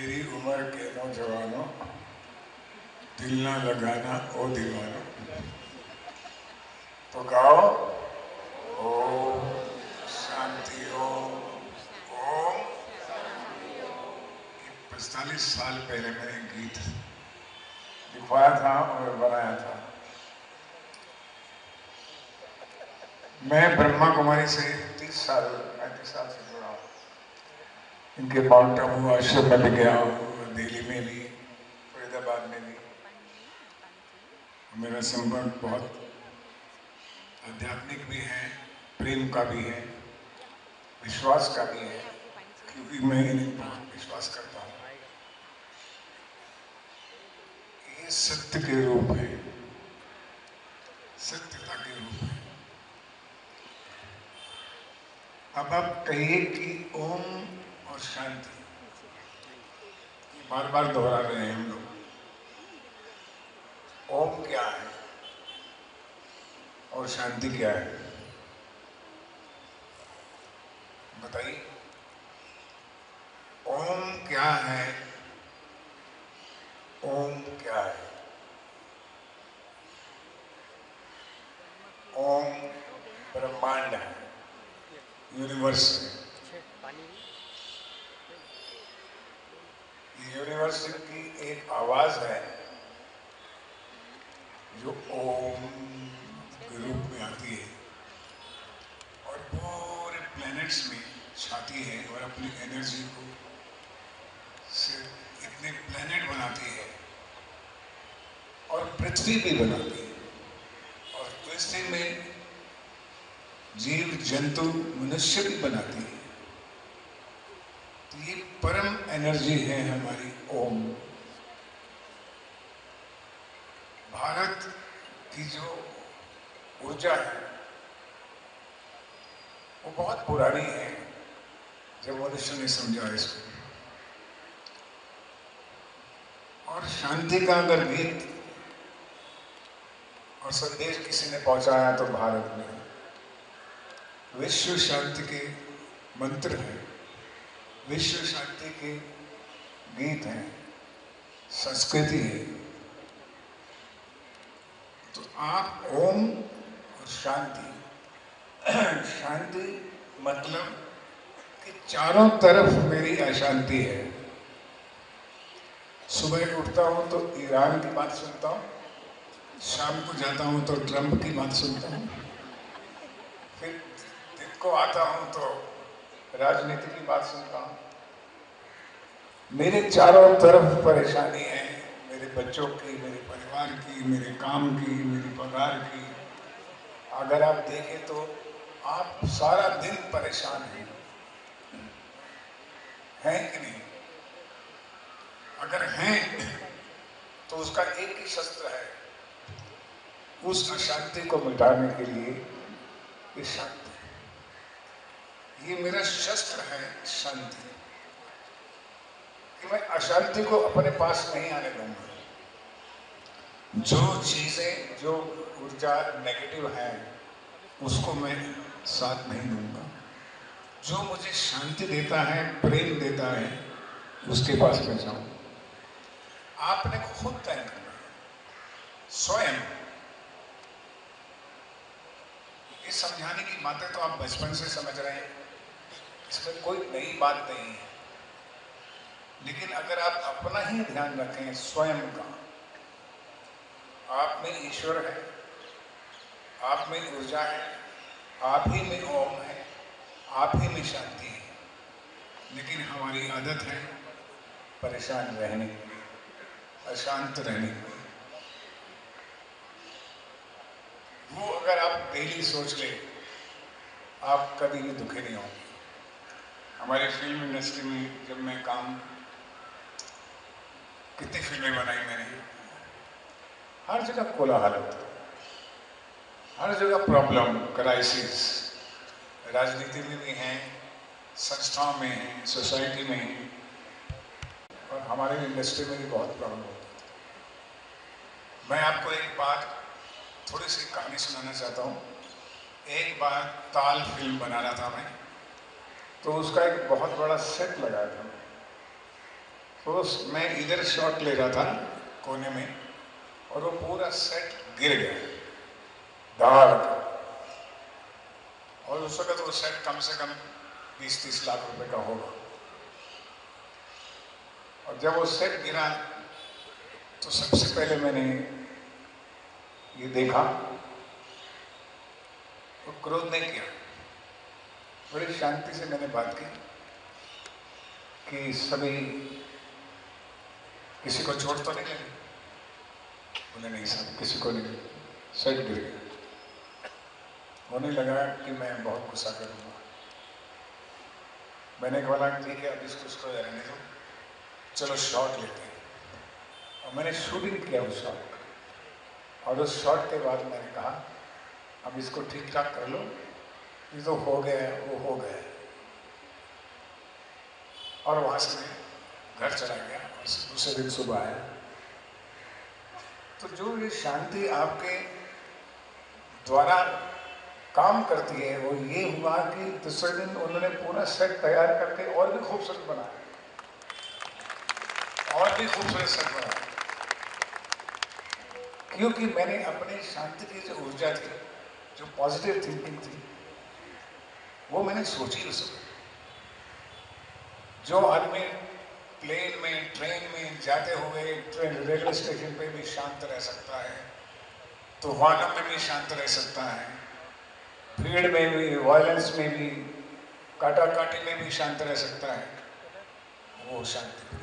मेरी उम्र के नौजवानों, दिल ना लगाना ओ दीवानों, तो गाओ ओम शांति ओम। ओम 45 साल पहले मैंने गीत लिखवाया था और बनाया था। मैं ब्रह्मा कुमारी से 35 साल से जुड़ा हूँ। इनके माउंट आबू आश्रम में भी गया हूँ, दिल्ली में भी, फरीदाबाद में भी। मेरा संपर्क बहुत आध्यात्मिक भी है, प्रेम का भी है, विश्वास का भी है, क्योंकि मैं इन्हें बहुत विश्वास करता हूँ। ये सत्य के रूप है, सत्यता के रूप है। अब आप कहिए कि ओम और शांति, बार बार दोहरा रहे हैं हम लोग। ओम क्या है और शांति क्या है, बताइए। ओम क्या है, ओम क्या है? ओम ब्रह्मांड है, यूनिवर्स है। यूनिवर्स की एक आवाज है जो ओम के रूप में आती है और पूरे प्लैनेट्स में छाती है और अपनी एनर्जी को से इतने प्लैनेट बनाती है और पृथ्वी भी बनाती है और पृथ्वी में जीव जंतु मनुष्य भी बनाती है। तो ये परम एनर्जी है हमारी ओम। भारत की जो ऊर्जा है वो बहुत पुरानी है, जब मनुष्य ने समझा इसको। और शांति का अगर गीत और संदेश किसी ने पहुंचाया तो भारत में विश्व शांति के मंत्र हैं, विश्व शांति के गीत हैं, संस्कृति है। तो आप ओम और शांति, शांति मतलब कि चारों तरफ मेरी अशांति है। सुबह उठता हूं तो ईरान की बात सुनता हूं, शाम को जाता हूं तो ट्रंप की बात सुनता हूं, फिर दिन को आता हूं तो राजनीति की बात सुनता हूं। मेरे चारों तरफ परेशानी है, मेरे बच्चों की, मेरे परिवार की, मेरे काम की, मेरी पगार की। अगर आप देखें तो आप सारा दिन परेशान हैं कि नहीं? अगर हैं तो उसका एक ही शस्त्र है, उस अशांति को मिटाने के लिए ये शांति। ये मेरा शस्त्र है, शांति, कि मैं अशांति को अपने पास नहीं आने दूंगा। जो चीजें, जो ऊर्जा नेगेटिव है उसको मैं साथ नहीं दूंगा। जो मुझे शांति देता है, प्रेम देता है, उसके पास मैं जाऊं। आपने खुद तय करना है, स्वयं। ये समझाने की बातें तो आप बचपन से समझ रहे हैं, इसमें कोई नई बात नहीं है। लेकिन अगर आप अपना ही ध्यान रखें, स्वयं का, आप में ईश्वर है, आप में ऊर्जा है, आप ही में ओम है, आप ही में शांति है। लेकिन हमारी आदत है परेशान रहने की, अशांत रहने की। वो अगर आप डेली सोच ले, आप कभी भी दुखी नहीं होंगे। हमारी फिल्म इंडस्ट्री में जब मैं काम, कितनी फिल्में बनाई मैंने, हर जगह कोलाहल होता है, हर जगह प्रॉब्लम, क्राइसिस। राजनीति में भी हैं, संस्थाओं में हैं, सोसाइटी में हैं, और हमारे इंडस्ट्री में भी बहुत प्रॉब्लम होता है। मैं आपको एक बात, थोड़ी सी कहानी सुनाना चाहता हूँ। एक बार ताल फिल्म बना रहा था मैं, तो उसका एक बहुत बड़ा सेट लगाया था। तो मैं इधर शॉट ले रहा था कोने में और वो पूरा सेट गिर गया धाड़। और उस वक्त वो सेट कम से कम 20-30 लाख रुपए का होगा। और जब वो सेट गिरा तो सबसे पहले मैंने ये देखा, वो क्रोध नहीं किया, बड़ी शांति से मैंने बात की कि सभी किसी को चोट तो नहीं लगी? बोले नहीं सर, किसी को नहीं, सेट गिर गया। होने लगा कि मैं बहुत गुस्सा करूंगा। मैंने बोला ठीक है, अब इसको रहने दो, चलो शॉट लेते हैं। और मैंने शूटिंग किया उस शॉट का। और उस शॉट के बाद मैंने कहा अब इसको ठीक ठाक कर लो, ये तो हो गया वो हो गया। और वहां से मैं घर चला गया और दूसरे दिन सुबह आया। तो जो ये शांति आपके द्वारा काम करती है वो ये हुआ कि दूसरे दिन उन्होंने पूरा सेट तैयार करके और भी खूबसूरत बनाया, और भी खूबसूरत सेट बनाया, क्योंकि मैंने अपने शांति की जो ऊर्जा थी, जो पॉजिटिव थिंकिंग थी, वो मैंने सोची उस वक्त। जो आदमी प्लेन में, ट्रेन में जाते हुए रेलवे स्टेशन पे भी शांत रह सकता है, तूफानों में भी शांत रह सकता है, भीड़ में भी, वायलेंस में भी, काटाकाटी में भी शांत रह सकता है, वो शांति।